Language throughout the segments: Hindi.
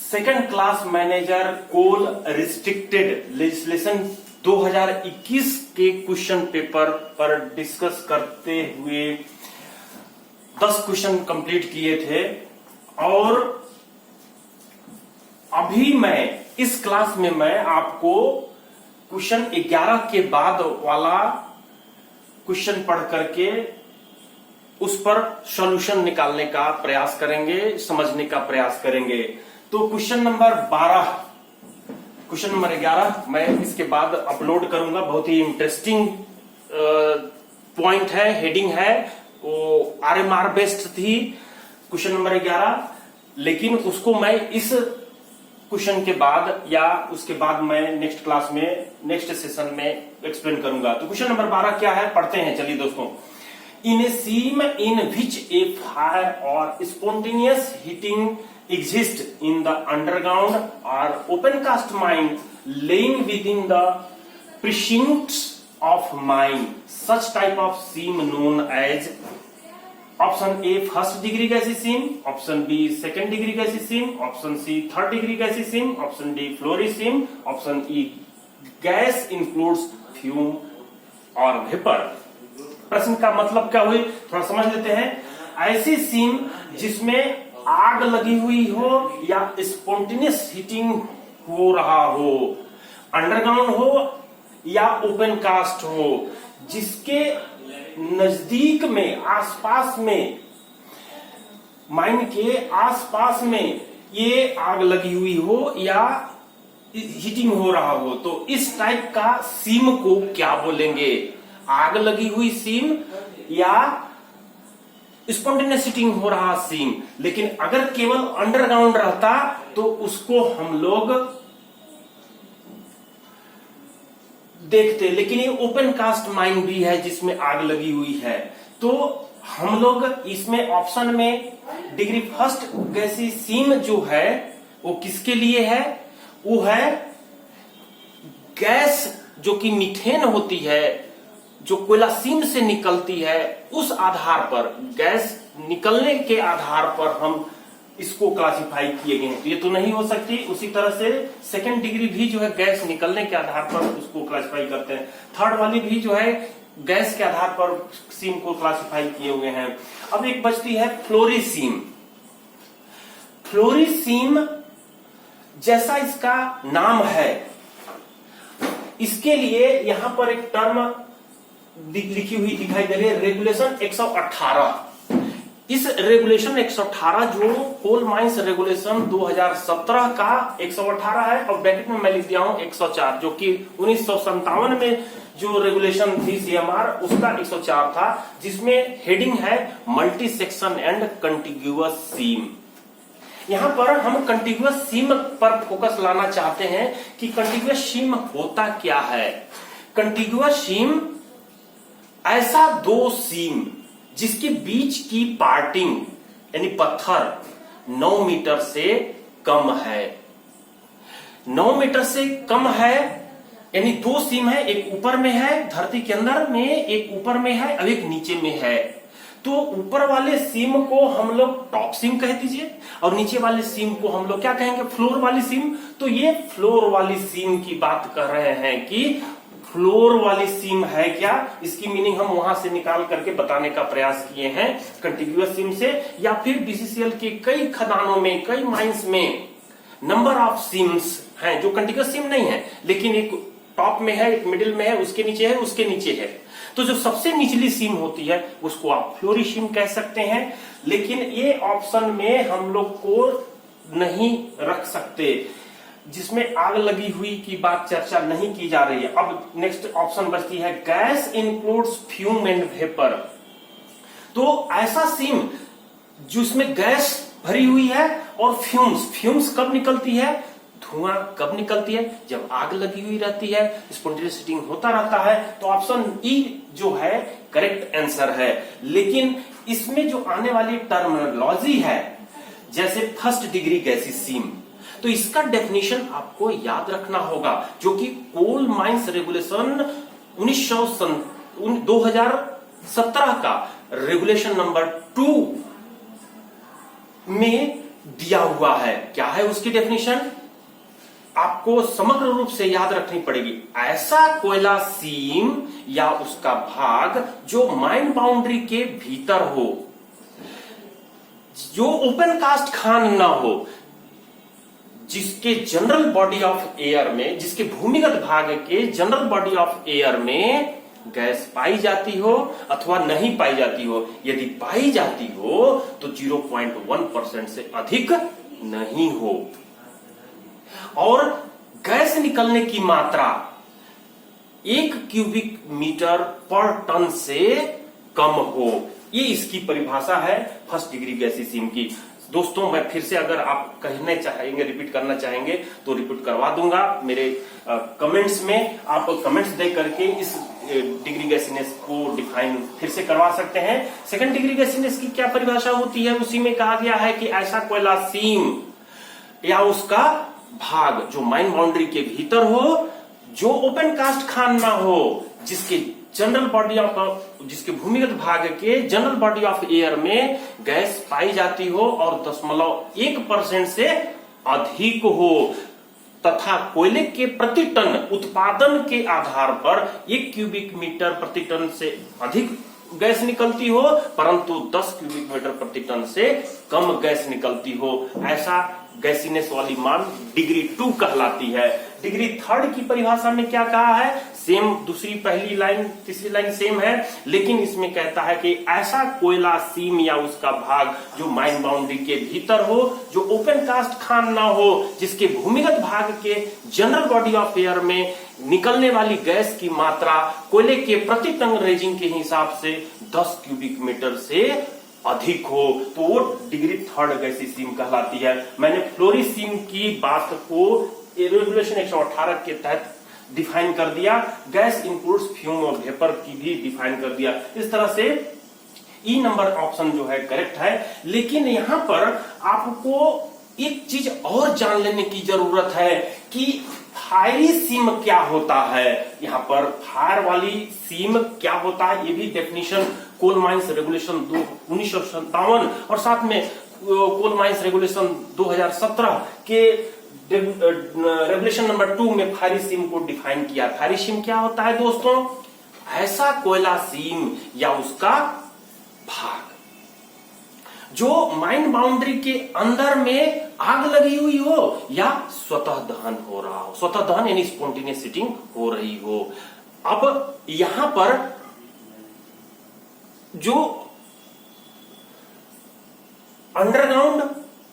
सेकंड क्लास मैनेजर कोल रिस्ट्रिक्टेड लेजिस्लेशन 2021 के क्वेश्चन पेपर पर डिस्कस करते हुए 10 क्वेश्चन कंप्लीट किए थे और अभी मैं इस क्लास में मैं आपको क्वेश्चन 11 के बाद वाला क्वेश्चन पढ़ करके उस पर सॉल्यूशन निकालने का प्रयास करेंगे, समझने का प्रयास करेंगे। तो क्वेश्चन नंबर 12, क्वेश्चन नंबर 11 मैं इसके बाद अपलोड करूंगा। बहुत ही इंटरेस्टिंग पॉइंट है, हेडिंग है, वो RMR बेस्ड थी क्वेश्चन नंबर 11, लेकिन उसको मैं इस क्वेश्चन के बाद या उसके बाद मैं नेक्स्ट क्लास में नेक्स्ट सेशन में एक्सप्लेन करूंगा। तो क्वेश्चन नंबर 12 क्या है, पढ़ते हैं। चलिए दोस्तों, इन ए सीम इन विच ए फायर और spontaneous heating exist in the underground or open cast mine laying within the precincts of mine, such type of seam known as option A first degree gassy seam, option B second degree gassy seam, option C third degree gassy seam, option D fiery seam, option E gas includes fume और वेपर। प्रश्न का मतलब क्या हुई, थोड़ा समझ लेते हैं। ऐसी सीम जिसमें आग लगी हुई हो या स्पॉन्टेनियस हीटिंग हो रहा हो, अंडरग्राउंड हो या ओपन कास्ट हो, जिसके नजदीक में आसपास में माइन के आसपास में ये आग लगी हुई हो या हीटिंग हो रहा हो, तो इस टाइप का सीम को क्या बोलेंगे? आग लगी हुई सीम या स्पॉन्टेनियस हीटिंग हो रहा सीम। लेकिन अगर केवल अंडरग्राउंड रहता तो उसको हम लोग देखते, लेकिन ये ओपन कास्ट माइन भी है जिसमें आग लगी हुई है, तो हम लोग इसमें ऑप्शन में डिग्री फर्स्ट गैसी सीम जो है वो किसके लिए है? वो है गैस जो कि मीथेन होती है, जो कोयला सीम से निकलती है, उस आधार पर गैस निकलने के आधार पर हम इसको क्लासिफाई किए गए हैं। तो ये तो नहीं हो सकती। उसी तरह से सेकंड डिग्री भी जो है गैस निकलने के आधार पर उसको क्लासिफाई करते हैं। थर्ड वाली भी जो है गैस के आधार पर सीम को क्लासिफाई किए हुए हैं। अब एक बचती है फ्लोरी सीम। फ्लोरी सीम जैसा इसका नाम है, इसके लिए यहां पर एक टर्म लिखी हुई दिखाई दे रही है, रेगुलेशन 118। इस रेगुलेशन 118 जो कोल माइंस रेगुलेशन 2017 का 118 है, और ब्रैकेट में मैं लिख दिया हूं 104, जो कि 1957 में जो रेगुलेशन थी CMR उसका 104 था, जिसमें हेडिंग है मल्टी सेक्शन एंड कंटिग्यूअस सीम। यहां पर हम कंटिग्यूअस सीम पर फोकस लाना चाहते हैं कि कंटिग्यूअस सीम होता क्या है। कंटिग्यूअस सीम ऐसा दो सीम जिसके बीच की पार्टिंग यानी पत्थर 9 मीटर से कम है। 9 मीटर से कम है यानी दो सीम है, एक ऊपर में है धरती के अंदर में, एक ऊपर में है और एक नीचे में है। तो ऊपर वाले सीम को हम लोग टॉप सीम कह दीजिए और नीचे वाले सीम को हम लोग क्या कहेंगे? फ्लोर वाली सीम। तो ये फ्लोर वाली सीम की बात कर रहे हैं कि फ्लोर वाली सीम है क्या, इसकी मीनिंग हम वहां से निकाल करके बताने का प्रयास किए हैं कंटिग्यूअस सीम से। या फिर BCCL के कई खदानों में, कई माइंस में नंबर ऑफ सीम्स हैं जो कंटिग्यूअस सीम नहीं है, लेकिन एक टॉप में है, एक मिडिल में है, उसके नीचे है, उसके नीचे है। तो जो सबसे निचली सीम होती है उसको आप फ्लोरी सीम कह सकते हैं। लेकिन ये ऑप्शन में हम लोग को नहीं रख सकते, जिसमें आग लगी हुई की बात चर्चा नहीं की जा रही है। अब नेक्स्ट ऑप्शन बचती है gas includes fume and vapour. तो ऐसा सीम जिसमें गैस भरी हुई है और फ्यूम्स कब निकलती है? धुआं कब निकलती है? जब आग लगी हुई रहती है, स्पॉन्टेनियस हीटिंग होता रहता है। तो ऑप्शन ई जो है करेक्ट आंसर है। लेकिन इसमें जो आने वाली टर्मिनोलॉजी है, जैसे फर्स्ट डिग्री गैसी सीम, तो इसका डेफिनेशन आपको याद रखना होगा, जो कि कोल माइंस रेगुलेशन 2017 का रेगुलेशन नंबर 2 में दिया हुआ है। क्या है उसकी डेफिनेशन? आपको समग्र रूप से याद रखनी पड़ेगी। ऐसा कोयला सीम या उसका भाग जो माइन बाउंड्री के भीतर हो, जो ओपन कास्ट खान ना हो, जिसके जनरल बॉडी ऑफ एयर में, जिसके भूमिगत भाग के जनरल बॉडी ऑफ एयर में गैस पाई जाती हो अथवा नहीं पाई जाती हो। यदि पाई जाती हो तो 0.1% से अधिक नहीं हो और गैस निकलने की मात्रा 1 क्यूबिक मीटर पर टन से कम हो। ये इसकी परिभाषा है फर्स्ट डिग्री गैसीय की। दोस्तों, मैं फिर से अगर आप कहने चाहेंगे, रिपीट करना चाहेंगे तो रिपीट करवा दूंगा। मेरे कमेंट्स में आप कमेंट्स दे करके इस डिग्री गैसीनेस को डिफाइन फिर से करवा सकते हैं। सेकंड डिग्री गैसीनेस की क्या परिभाषा होती है? उसी में कहा गया है कि ऐसा कोयला सीम या उसका भाग जो माइन बाउंड्री के भीतर हो, जो ओपन कास्ट खान ना हो, जिसके जनरल बॉडी ऑफ, जिसके भूमिगत भाग के जनरल बॉडी ऑफ एयर में गैस पाई जाती हो और 0.1% से अधिक हो तथा कोयले के प्रति टन उत्पादन के आधार पर 1 क्यूबिक मीटर प्रति टन से अधिक गैस निकलती हो, परंतु 10 क्यूबिक मीटर प्रति टन से कम गैस निकलती हो। ऐसा गैसीनेस वाली मान डिग्री 2 कहलाती है। डिग्री 3 की परिभाषा में क्या कहा है? सेम, दूसरी पहली लाइन तीसरी लाइन सेम है, लेकिन इसमें कहता है कि ऐसा कोयला सीम या उसका भाग जो माइन बाउंड्री के भीतर हो, जो ओपन कास्ट खान ना हो, जिसके भूमिगत भाग के जनरल बॉडी ऑफ एयर में निकलने वाली गैस की मात्रा कोयले के प्रति टन रेजिंग के हिसाब से 10 क्यूबिक मीटर से अधिक हो, तो वो डिग्री 3 गैसीय सीम कहलाती है। मैंने फ्लोरीसीम की बात को रेगुलेशन 118 के तहत डिफाइन कर दिया। गैस इंक्लूड्स फ्यूम और वेपर की भी डिफाइन कर दिया। इस तरह से ई नंबर ऑप्शन जो है करेक्ट है। लेकिन यहां पर आपको एक चीज और जान लेने की जरूरत है कि फायरी सीम क्या होता है। यहाँ पर फायर वाली सीम क्या होता है, ये भी डेफिनेशन कोल माइंस रेगुलेशन 1957 और साथ में कोल माइंस रेगुलेशन 2017 के रेगुलेशन नंबर 2 में फायरी सीम को डिफाइन किया। फायरी सीम क्या होता है दोस्तों? ऐसा कोयला सीम या उसका भाग जो माइन बाउंड्री के अंदर में आग लगी हुई हो या स्वतः दहन हो रहा हो। स्वतः दहन यानी स्पॉन्टेनियस हीटिंग हो रही हो। अब यहां पर जो अंडरग्राउंड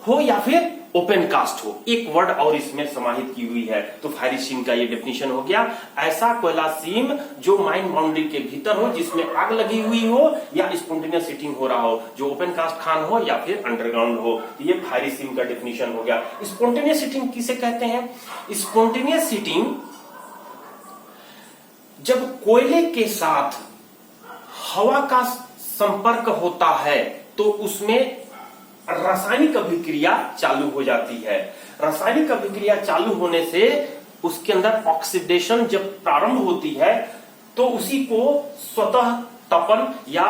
हो या फिर ओपन कास्ट हो, एक वर्ड और इसमें समाहित की हुई है। तो फायरी सीम का ये डेफिनेशन हो गया। ऐसा कोयला सीम जो माइन बाउंड्री के भीतर हो, जिसमें आग लगी हुई हो या स्पॉन्टेनियस हीटिंग हो रहा हो, जो ओपन कास्ट खान हो या फिर अंडरग्राउंड हो, ये फायरी सीम का डेफिनेशन हो गया। स्पॉन्टेनियस हीटिंग किसे कहते हैं? स्पॉन्टेनियस हीटिंग जब कोयले के साथ हवा का संपर्क होता है तो उसमें रासायनिक अभिक्रिया चालू हो जाती है। रासायनिक अभिक्रिया चालू होने से उसके अंदर ऑक्सीडेशन जब प्रारंभ होती है तो उसी को स्वतः तपन या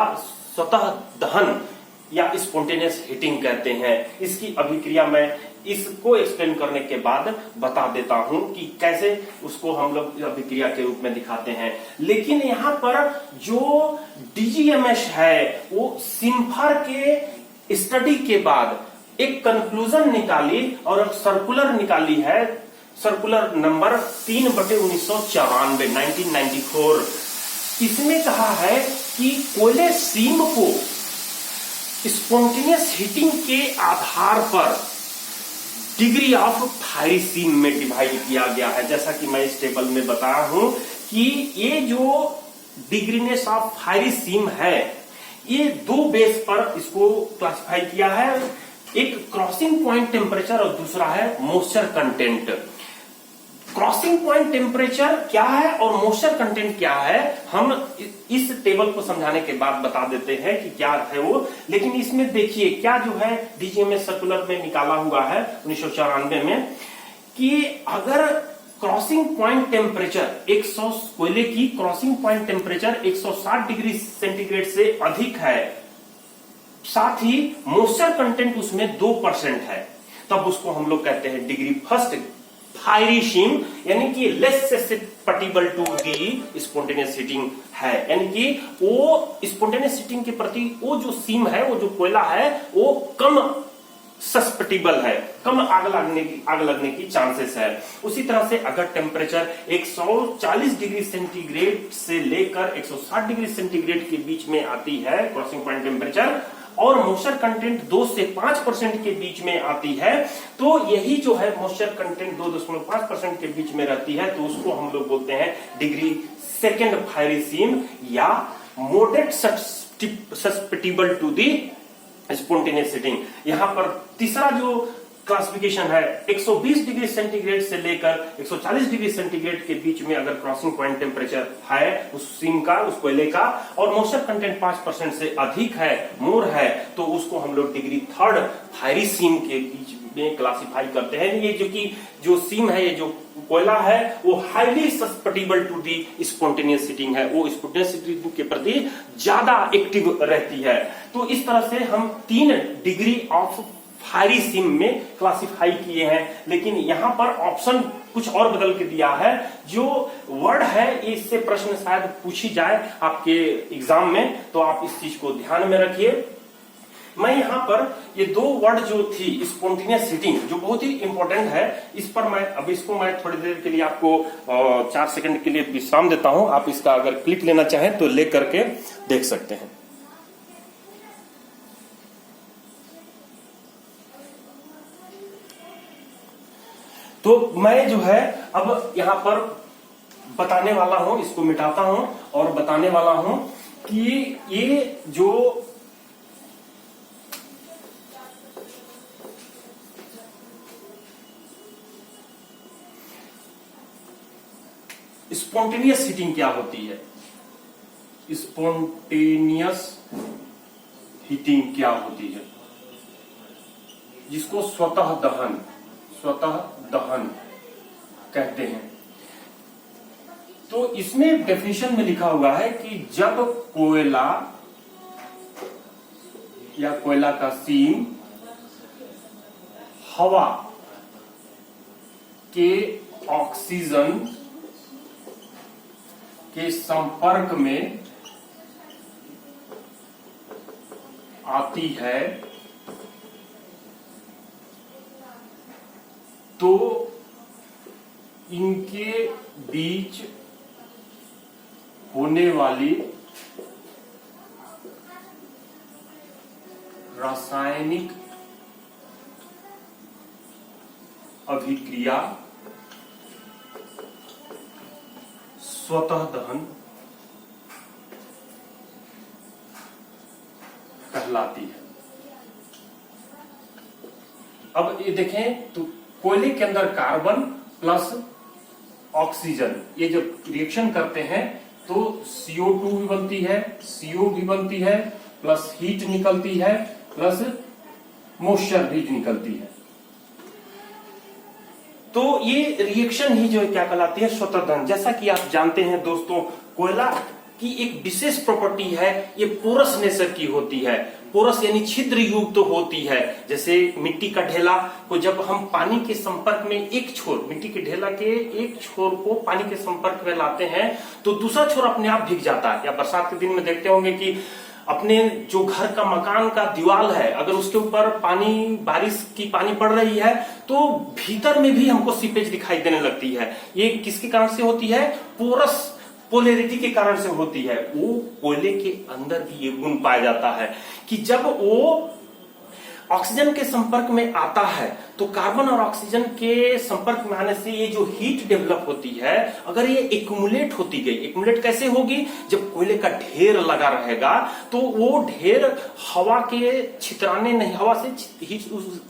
स्वतः दहन या स्पॉन्टेनियस हीटिंग कहते हैं। इसकी अभिक्रिया मैं इसको एक्सप्लेन करने के बाद बता देता हूं कि कैसे उसको हम लोग अभिक्रिया के रूप में दिखाते हैं। लेकिन यहां पर जो डीजीएमएस है वो सिम्फर के स्टडी के बाद एक कंक्लूजन निकाली और एक सर्कुलर निकाली है, सर्कुलर नंबर 3/1994 1994। इसमें कहा है कि कोयले सीम को स्पॉन्टेनियस हीटिंग के आधार पर डिग्री ऑफ फायरी सीम में डिवाइड किया गया है। जैसा कि मैं इस टेबल में बताया हूं कि ये जो डिग्रीनेस ऑफ फायरी सीम है, ये 2 बेस पर इसको क्लासिफाई किया है। एक क्रॉसिंग पॉइंट टेम्परेचर और दूसरा है moisture content. Crossing point temperature क्या है और मॉइस्चर कंटेंट क्या है, हम इस टेबल को समझाने के बाद बता देते हैं कि क्या है वो। लेकिन इसमें देखिए क्या जो है डीजीएमएस सर्कुलर में निकाला हुआ है 1994 में कि अगर क्रॉसिंग पॉइंट टेम्परेचर 100 कोयले की crossing point temperature 160 degree centigrade से अधिक है, साथ ही मॉइस्चर कंटेंट उसमें 2% है, तब उसको हम लोग कहते हैं डिग्री फर्स्ट फायरी सीम, यानी कि less susceptible to the spontaneous heating है, यानी कि वो स्पॉन्टेनियस हीटिंग के प्रति वो जो सीम है, वो जो कोयला है, वो कम सस्पेटिबल है, कम आग लगने की चांसेस है। उसी तरह से अगर टेम्परेचर 140 डिग्री सेंटीग्रेड से लेकर 160 डिग्री सेंटीग्रेड के बीच में आती है क्रॉसिंग पॉइंट टेम्परेचर, और मॉइस्चर कंटेंट 2 से 5% के बीच में आती है, तो यही जो है मॉइस्चर कंटेंट 2.5% के बीच में रहती है, तो उसको हम लोग बोलते हैं डिग्री सेकेंड फायरी सीम या moderate susceptible to the spontaneous heating. यहां पर तीसरा जो क्लासिफिकेशन है 120 डिग्री सेंटीग्रेड से लेकर 140 डिग्री सेंटीग्रेड के बीच में अगर क्रॉसिंग पॉइंट टेम्परेचर है उस सीम का, उस कोयले का, और मॉइस्चर कंटेंट 5% से अधिक है, मोर है, तो उसको हम लोग डिग्री थर्ड फायरी सीम के बीच में क्लासिफाई करते हैं। ये जो सीम है, ये जो कोयला है, वो highly susceptible to the spontaneous heating है, वो स्पॉन्टेनियस हीटिंग के प्रति ज्यादा एक्टिव रहती है। तो इस तरह से हम 3 डिग्री ऑफ फायरी सीम में क्लासिफाई किए हैं, लेकिन यहां पर ऑप्शन कुछ और बदल के दिया है। जो वर्ड है इससे प्रश्न शायद पूछी जाए आपके एग्जाम में, तो आप इस चीज को ध्यान में रखिए। मैं यहां पर ये 2 वर्ड जो थी स्पॉन्टेनियस हीटिंग, जो बहुत ही इंपॉर्टेंट है, इस पर मैं अब इसको मैं थोड़ी देर के लिए आपको 4 सेकंड के लिए विश्राम देता हूं। आप इसका अगर क्लिक लेना चाहें तो ले करके देख सकते हैं। तो मैं जो है अब यहां पर बताने वाला हूं, इसको मिटाता हूं और बताने वाला हूं कि ये जो स्पॉन्टेनियस हीटिंग क्या होती है, स्पॉन्टेनियस हीटिंग क्या होती है, जिसको स्वतः दहन कहते हैं। तो इसमें डेफिनेशन में लिखा हुआ है कि जब कोयला या कोयला का सीम हवा के ऑक्सीजन के संपर्क में आती है, तो इनके बीच होने वाली रासायनिक अभिक्रिया स्वतः दहन कहलाती है। अब ये देखें तो कोयले के अंदर कार्बन प्लस ऑक्सीजन, ये जब रिएक्शन करते हैं तो CO2 भी बनती है, CO भी बनती है, प्लस हीट निकलती है, प्लस मॉइस्चर भी निकलती है। तो ये रिएक्शन ही जो है क्या कहलाती है, स्वतः दहन। जैसा कि आप जानते हैं दोस्तों, कोयला की एक विशेष प्रॉपर्टी है, ये पोरस नेचर की होती है। पोरस यानी छिद्र युक्त तो होती है। जैसे मिट्टी का ढेला को जब हम पानी के संपर्क में एक छोर, मिट्टी के ढेला के एक छोर को पानी के संपर्क में लाते हैं तो दूसरा छोर अपने आप भीग जाता है। या बरसात के दिन में देखते होंगे कि अपने जो घर का मकान का दीवार है, अगर उसके ऊपर पानी, बारिश की पानी पड़ रही है तो भीतर में भी हमको सीपेज दिखाई देने लगती है। ये किसके कारण से होती है, पोरस पोलैरिटी के कारण से होती है। वो कोयले के अंदर भी ये गुण पाया जाता है कि जब वो ऑक्सीजन के संपर्क में आता है तो कार्बन और ऑक्सीजन के संपर्क में आने से ये जो हीट डेवलप होती है, अगर ये एक्यूमुलेट होती गई, एक्यूमुलेट कैसे होगी, जब कोयले का ढेर लगा रहेगा तो वो ढेर हवा के छितराने नहीं, हवा से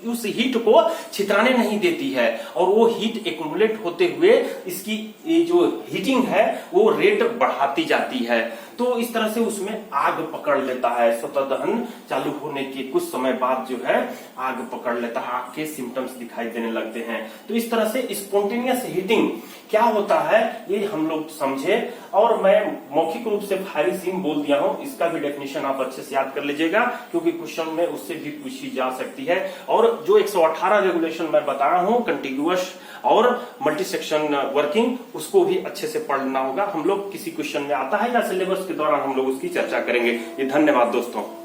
उस हीट को छितराने नहीं देती है, और वो हीट एक्यूमुलेट होते हुए इसकी ये जो हीटिंग है वो रेट बढ़ाती जाती है। तो इस तरह से उसमें आग पकड़ लेता है। स्वतः दहन चालू होने के कुछ समय बाद जो है आग पकड़ लेता है, आग के सिम्टम्स दिखाई देने लगते हैं। तो इस तरह से स्पॉन्टेनियस हीटिंग क्या होता है ये हम लोग समझे, और मैं मौखिक रूप से फायरिंग सीन बोल दिया हूं, इसका भी डेफिनेशन आप अच्छे से याद कर लीजिएगा क्योंकि क्वेश्चन में उससे भी पूछी जा सकती है। और जो 118 रेगुलेशन मैं बता रहा हूं कंटिग्यूअस और मल्टी सेक्शन वर्किंग, उसको भी अच्छे से पढ़ना होगा। हम लोग किसी क्वेश्चन में आता है या सिलेबस के दौरान हम लोग उसकी चर्चा करेंगे। ये धन्यवाद दोस्तों।